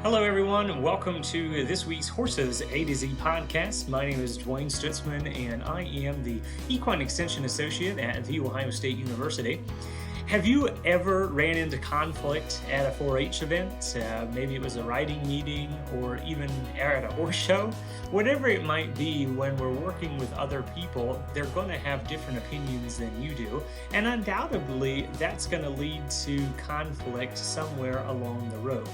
Hello, everyone, and welcome to this week's Horses A to Z podcast. My name is Dwayne Stutzman, and I am the Equine Extension Associate at The Ohio State University. Have you ever ran into conflict at a 4-H event? Maybe it was a riding meeting or even at a horse show. Whatever it might be, when we're working with other people, they're going to have different opinions than you do. And undoubtedly, that's going to lead to conflict somewhere along the road.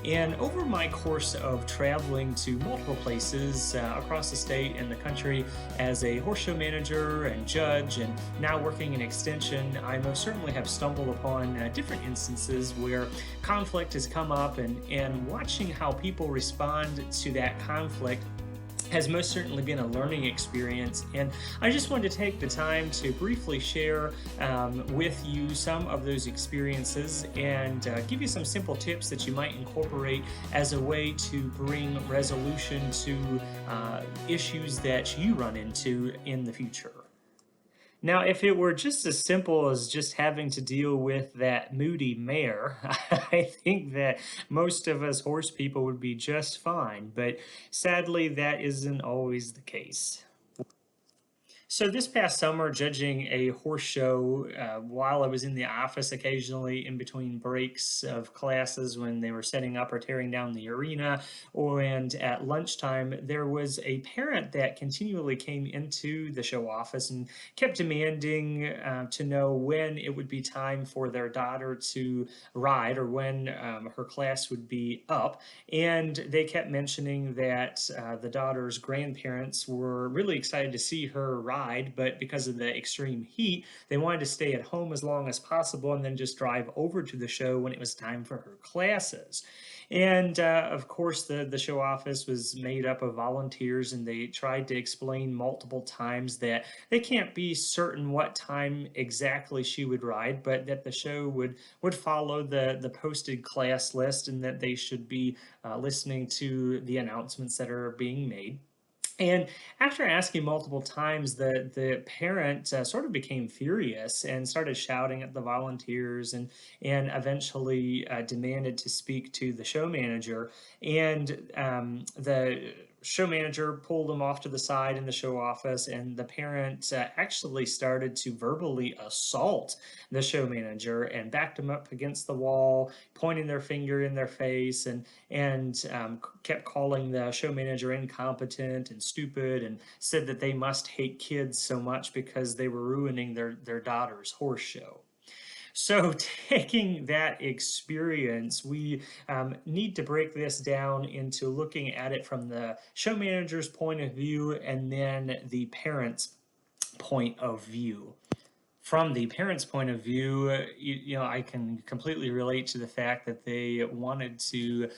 And over my course of traveling to multiple places across the state and the country as a horse show manager and judge, and now working in extension, I most certainly have stumbled upon different instances where conflict has come up, and watching how people respond to that conflict has most certainly been a learning experience. And I just wanted to take the time to briefly share with you some of those experiences and give you some simple tips that you might incorporate as a way to bring resolution to issues that you run into in the future. Now, if it were just as simple as just having to deal with that moody mare, I think that most of us horse people would be just fine, but sadly, that isn't always the case. So this past summer, judging a horse show, while I was in the office occasionally in between breaks of classes when they were setting up or tearing down the arena, and at lunchtime, there was a parent that continually came into the show office and kept demanding to know when it would be time for their daughter to ride, or when her class would be up. And they kept mentioning that the daughter's grandparents were really excited to see her ride, but because of the extreme heat, they wanted to stay at home as long as possible and then just drive over to the show when it was time for her classes. And of course, the show office was made up of volunteers, and they tried to explain multiple times that they can't be certain what time exactly she would ride, but that the show would follow the posted class list, and that they should be listening to the announcements that are being made. And after asking multiple times, the parent sort of became furious and started shouting at the volunteers, and eventually demanded to speak to the show manager. And the show manager pulled him off to the side in the show office, and the parent actually started to verbally assault the show manager and backed him up against the wall, pointing their finger in their face, and kept calling the show manager incompetent and stupid, and said that they must hate kids so much because they were ruining their daughter's horse show. So, taking that experience, we need to break this down into looking at it from the show manager's point of view and then the parent's point of view. From the parents' point of view, I can completely relate to the fact that they wanted to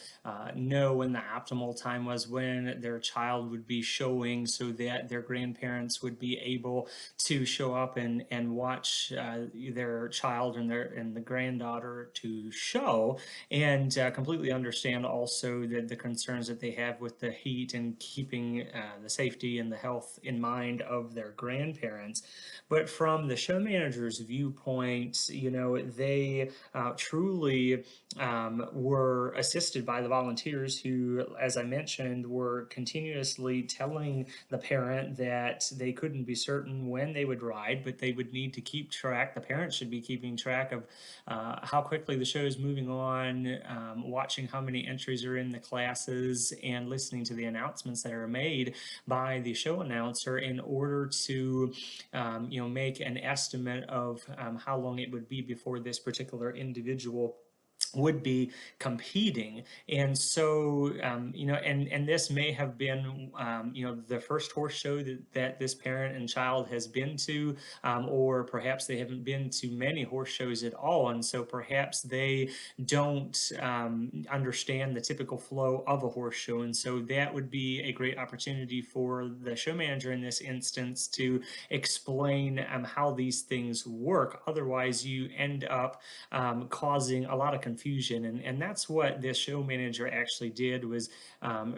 know when the optimal time was when their child would be showing, so that their grandparents would be able to show up and watch their child and the granddaughter to show, and completely understand also the concerns that they have with the heat and keeping the safety and the health in mind of their grandparents. But from the show manager's viewpoint, they truly were assisted by the volunteers who, as I mentioned, were continuously telling the parent that they couldn't be certain when they would ride, but they would need to keep track. The parents should be keeping track of how quickly the show is moving on, watching how many entries are in the classes, and listening to the announcements that are made by the show announcer in order to make an estimate of how long it would be before this particular individual would be competing. And so, and this may have been, the first horse show that this parent and child has been to, or perhaps they haven't been to many horse shows at all. And so perhaps they don't understand the typical flow of a horse show. And so that would be a great opportunity for the show manager in this instance to explain how these things work. Otherwise, you end up causing a lot of confusion confusion. And that's what this show manager actually did, was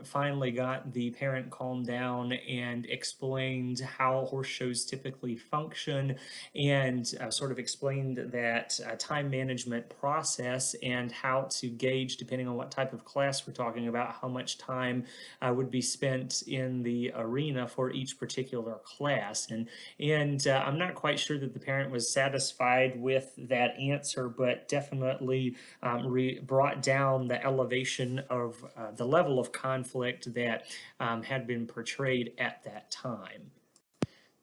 finally got the parent calmed down and explained how horse shows typically function, and sort of explained that time management process and how to gauge, depending on what type of class we're talking about, how much time would be spent in the arena for each particular class. And I'm not quite sure that the parent was satisfied with that answer, but definitely brought down the elevation of the level of conflict that had been portrayed at that time.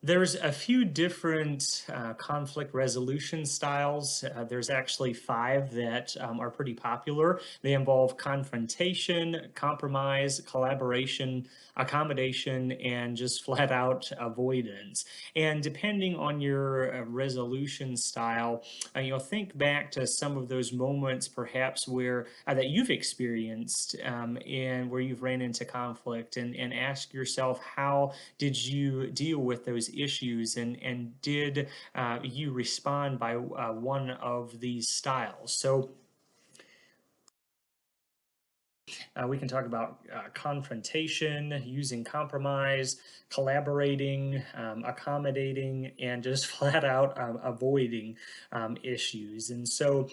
There's a few different conflict resolution styles. There's actually 5 that are pretty popular. They involve confrontation, compromise, collaboration, accommodation, and just flat out avoidance. And depending on your resolution style, think back to some of those moments perhaps where that you've experienced and where you've ran into conflict, and ask yourself, how did you deal with those issues, and did you respond by one of these styles? So we can talk about confrontation, using compromise, collaborating, accommodating, and just flat out avoiding issues. And so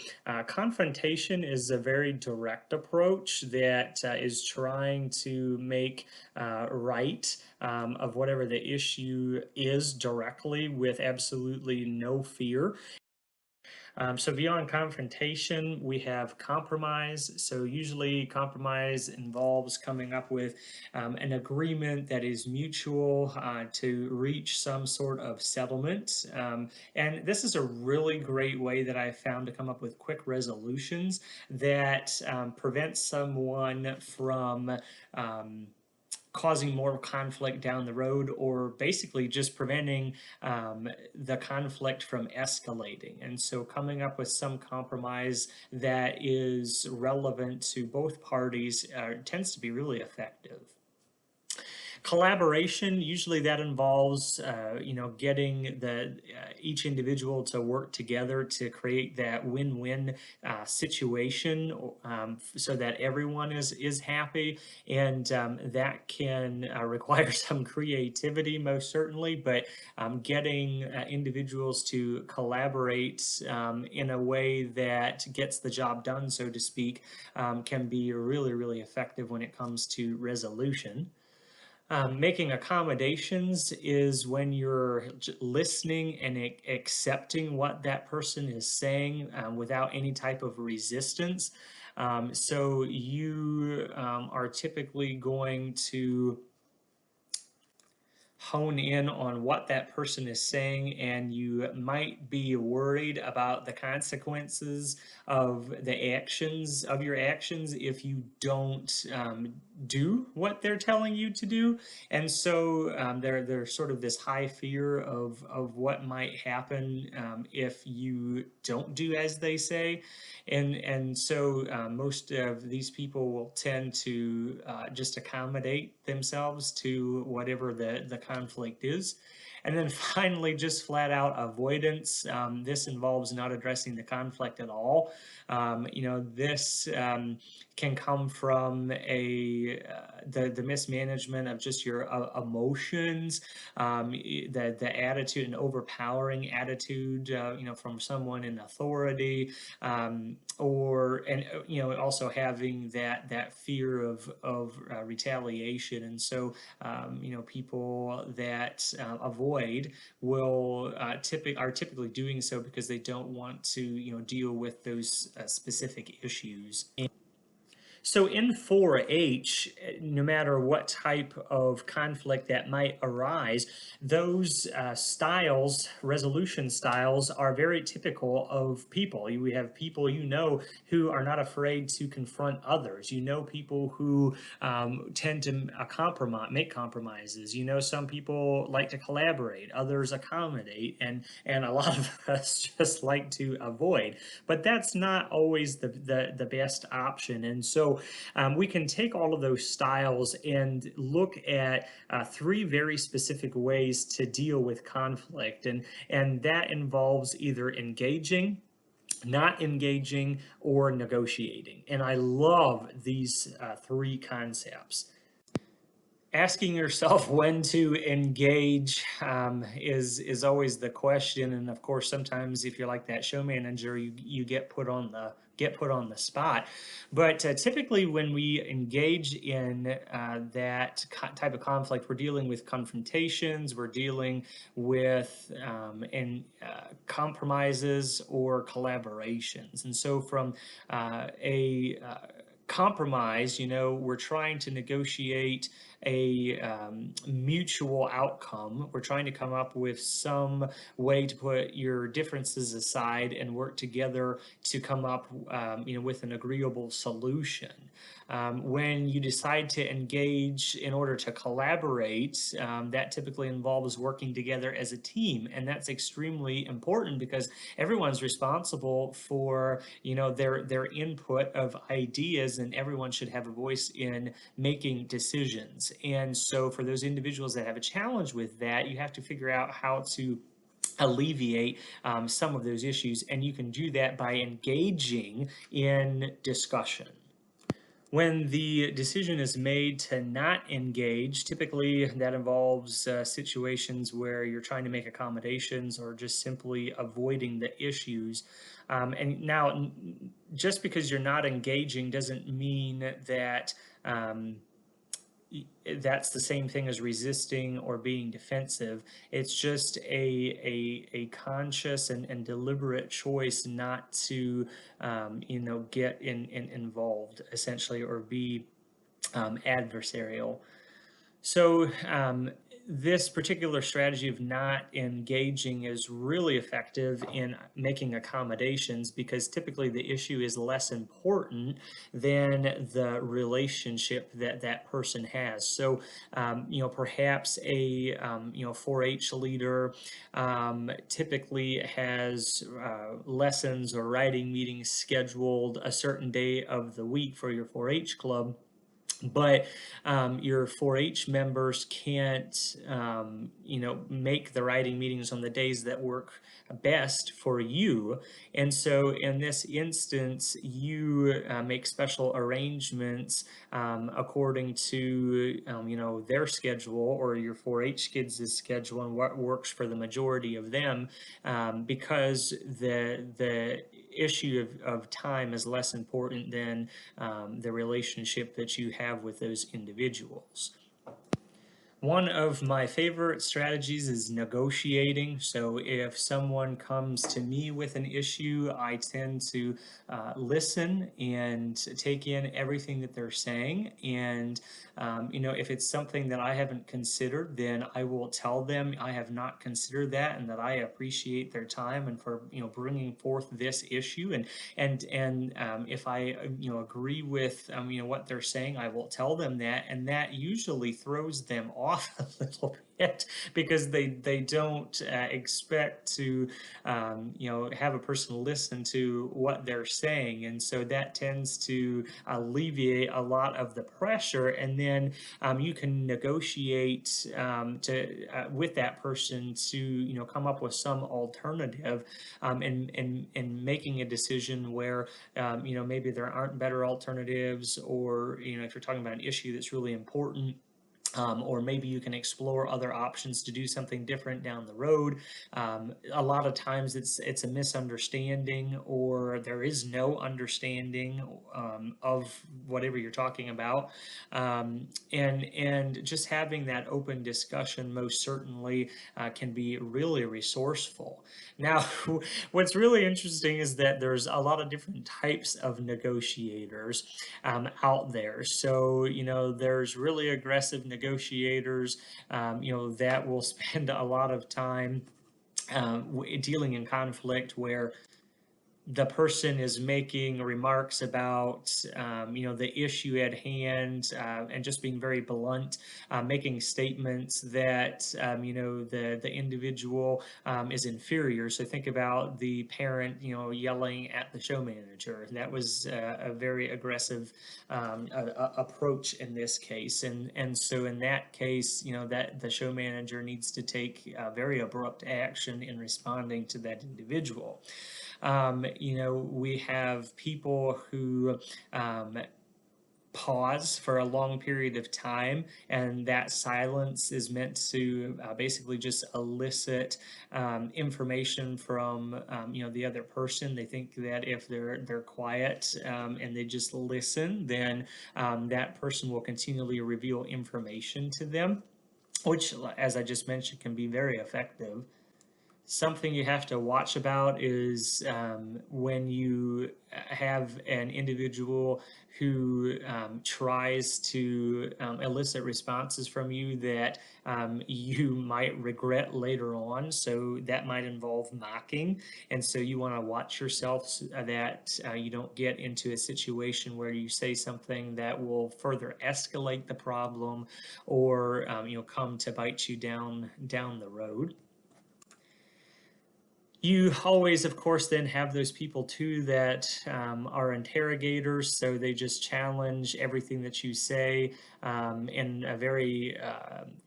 confrontation is a very direct approach that is trying to make right of whatever the issue is directly, with absolutely no fear. So beyond confrontation, we have compromise. So usually compromise involves coming up with an agreement that is mutual to reach some sort of settlement. And this is a really great way that I found to come up with quick resolutions that prevent someone from causing more conflict down the road, or basically just preventing the conflict from escalating. And so coming up with some compromise that is relevant to both parties tends to be really effective. Collaboration, usually that involves getting each individual to work together to create that win-win situation, so that everyone is happy. And that can require some creativity, most certainly, but getting individuals to collaborate in a way that gets the job done, so to speak, can be really, really effective when it comes to resolution. Making accommodations is when you're listening and accepting what that person is saying without any type of resistance. So you are typically going to hone in on what that person is saying, and you might be worried about the consequences of your actions if you don't do what they're telling you to do. And so there's sort of this high fear of what might happen if you don't do as they say. And so most of these people will tend to just accommodate themselves to whatever the conflict is. And then finally, just flat out avoidance. This involves not addressing the conflict at all. This can come from the mismanagement of just your emotions, the attitude, an overpowering attitude, from someone in authority, also having that fear of retaliation. And so people that avoid will are typically doing so because they don't want to deal with those specific issues. So in 4-H, no matter what type of conflict that might arise, those resolution styles, are very typical of people. We have people who are not afraid to confront others. People who tend to make compromises. Some people like to collaborate, others accommodate, and a lot of us just like to avoid. But that's not always the best option. And so we can take all of those styles and look at 3 very specific ways to deal with conflict, and that involves either engaging, not engaging, or negotiating. And I love these three concepts. Asking yourself when to engage is always the question, and of course, sometimes if you're like that show manager, you get put on the spot. But typically, when we engage in that type of conflict, we're dealing with confrontations, we're dealing with compromises or collaborations, and so from a compromise, we're trying to negotiate a mutual outcome. We're trying to come up with some way to put your differences aside and work together to come up, with an agreeable solution. When you decide to engage in order to collaborate, that typically involves working together as a team, and that's extremely important because everyone's responsible for their input of ideas, and everyone should have a voice in making decisions. And so for those individuals that have a challenge with that, you have to figure out how to alleviate some of those issues, and you can do that by engaging in discussion. When the decision is made to not engage, typically that involves situations where you're trying to make accommodations or just simply avoiding the issues. And now, just because you're not engaging doesn't mean that that's the same thing as resisting or being defensive. It's just a conscious and deliberate choice not to, get involved essentially, or be adversarial. So this particular strategy of not engaging is really effective in making accommodations because typically the issue is less important than the relationship that that person has. So, perhaps a 4-H leader typically has lessons or writing meetings scheduled a certain day of the week for your 4-H club, but your 4-H members can't, make the writing meetings on the days that work best for you. And so in this instance, you make special arrangements according to, their schedule or your 4-H kids' schedule and what works for the majority of them, because the issue of time is less important than the relationship that you have with those individuals. One of my favorite strategies is negotiating. So if someone comes to me with an issue, I tend to listen and take in everything that they're saying. And, if it's something that I haven't considered, then I will tell them I have not considered that and that I appreciate their time and for, bringing forth this issue. And if I, agree with, what they're saying, I will tell them that. And that usually throws them off a little bit because they don't expect to have a person listen to what they're saying, and so that tends to alleviate a lot of the pressure, and then you can negotiate to with that person to come up with some alternative, and making a decision where maybe there aren't better alternatives, or if you're talking about an issue that's really important. Or maybe you can explore other options to do something different down the road. A lot of times it's a misunderstanding, or there is no understanding of whatever you're talking about, and just having that open discussion most certainly can be really resourceful. Now, what's really interesting is that there's a lot of different types of negotiators out there. So, there's really aggressive negotiators, that will spend a lot of time dealing in conflict where the person is making remarks about the issue at hand, and just being very blunt, making statements that the individual is inferior. So think about the parent yelling at the show manager. That was a very aggressive approach in this case, and so in that case, that the show manager needs to take very abrupt action in responding to that individual. we have people who um, pause for a long period of time, and that silence is meant to basically just elicit information from the other person. They think that if they're quiet and they just listen, then that person will continually reveal information to them, which, as I just mentioned, can be very effective. Something you have to watch about is when you have an individual who tries to elicit responses from you that you might regret later on. So that might involve mocking. And so you want to watch yourself that you don't get into a situation where you say something that will further escalate the problem, or come to bite you down the road. You always, of course, then have those people too that are interrogators, so they just challenge everything that you say in a very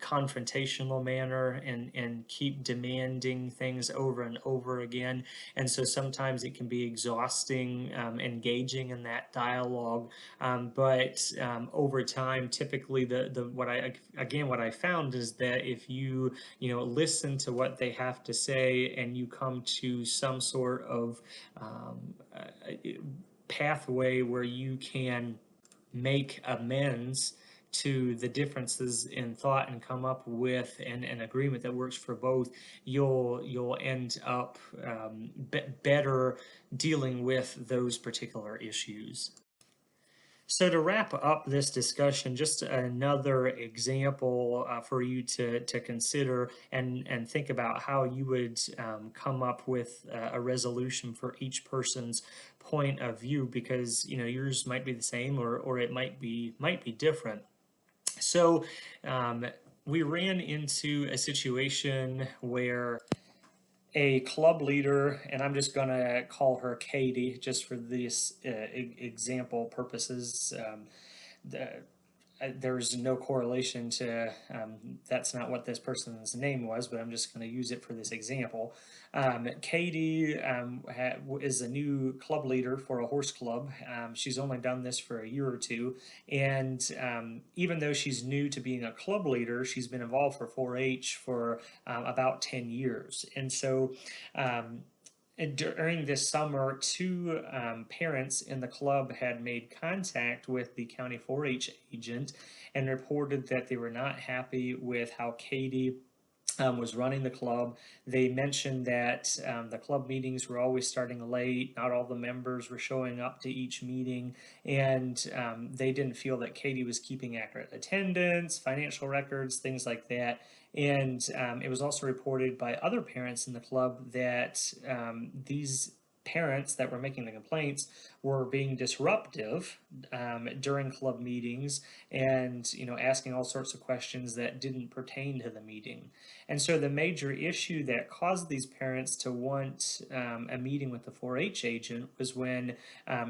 confrontational manner, and keep demanding things over and over again. And so sometimes it can be exhausting engaging in that dialogue. But over time, typically what I found is that if you listen to what they have to say, and you come to some sort of pathway where you can make amends to the differences in thought and come up with an agreement that works for both, you'll end up better dealing with those particular issues. So to wrap up this discussion, just another example for you to consider and think about how you would come up with a resolution for each person's point of view, because yours might be the same, or it might be different. So we ran into a situation where a club leader, and I'm just going to call her Katie just for this example purposes. There's no correlation to that's not what this person's name was, but I'm just going to use it for this example. Katie is a new club leader for a horse club. She's only done this for a year or two, and even though she's new to being a club leader, she's been involved for 4-H for about 10 years. And so and during this summer, two parents in the club had made contact with the county 4-H agent and reported that they were not happy with how Katie was running the club. They mentioned that the club meetings were always starting late, not all the members were showing up to each meeting, and they didn't feel that Katie was keeping accurate attendance, financial records, things like that. And it was also reported by other parents in the club that these parents that were making the complaints were being disruptive during club meetings, and asking all sorts of questions that didn't pertain to the meeting. And so the major issue that caused these parents to want a meeting with the 4-H agent was when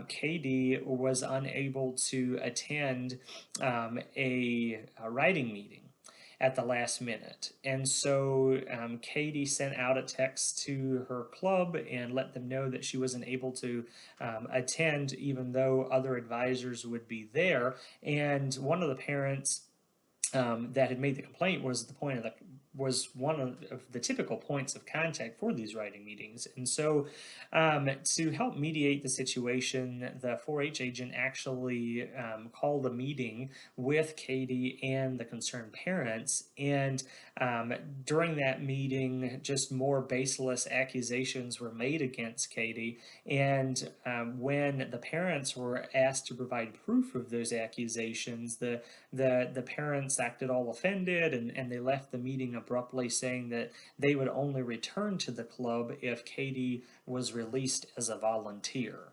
Katie was unable to attend a writing meeting at the last minute. And so Katie sent out a text to her club and let them know that she wasn't able to attend, even though other advisors would be there. And one of the parents that had made the complaint was one of the typical points of contact for these writing meetings. And so to help mediate the situation, the 4-H agent actually called a meeting with Katie and the concerned parents. And during that meeting, just more baseless accusations were made against Katie. And when the parents were asked to provide proof of those accusations, the parents acted all offended, and they left the meeting abruptly, saying that they would only return to the club if Katie was released as a volunteer.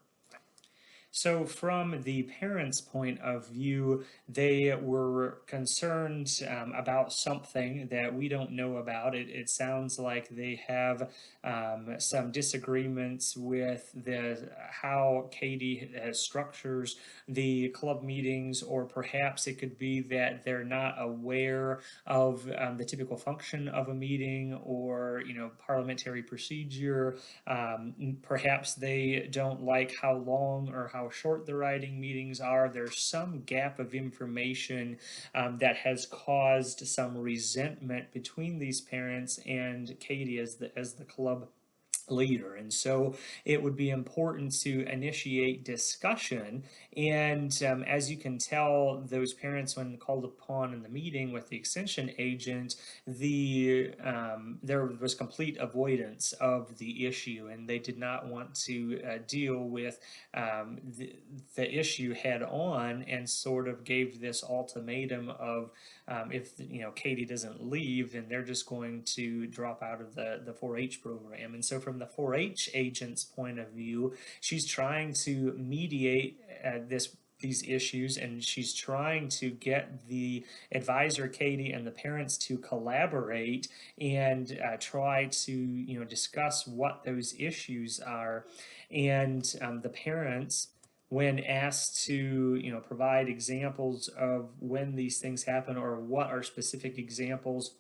So, from the parents' point of view, they were concerned about something that we don't know about. It sounds like they have some disagreements with the how Katie structures the club meetings, or perhaps it could be that they're not aware of the typical function of a meeting, or parliamentary procedure. Perhaps they don't like how long or how short the writing meetings are. There's some gap of information that has caused some resentment between these parents and Katie as the club leader. And so it would be important to initiate discussion. And as you can tell, those parents, when called upon in the meeting with the extension agent, there was complete avoidance of the issue, and they did not want to deal with the issue head on, and sort of gave this ultimatum of if Katie doesn't leave, then they're just going to drop out of the 4-H program. And so from the 4-H agent's point of view, she's trying to mediate these issues, and she's trying to get the advisor Katie and the parents to collaborate and try to discuss what those issues are. And the parents, when asked to provide examples of when these things happen, or what are specific examples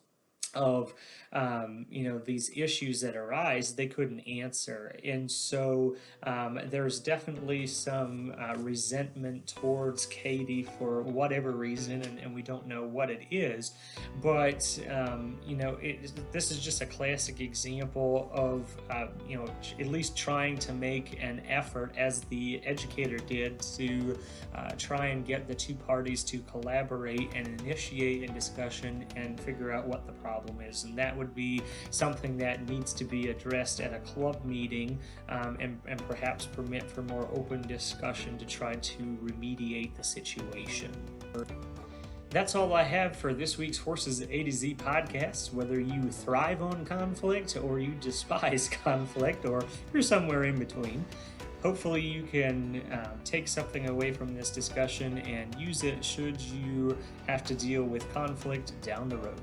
of these issues that arise, they couldn't answer. And so there's definitely some resentment towards Katie for whatever reason, and we don't know what it is. But this is just a classic example of at least trying to make an effort, as the educator did, to try and get the two parties to collaborate and initiate a discussion and figure out what the problem is. And that would be something that needs to be addressed at a club meeting, and perhaps permit for more open discussion to try to remediate the situation. That's all I have for this week's Horses A to Z podcast. Whether you thrive on conflict, or you despise conflict, or you're somewhere in between, hopefully you can take something away from this discussion and use it should you have to deal with conflict down the road.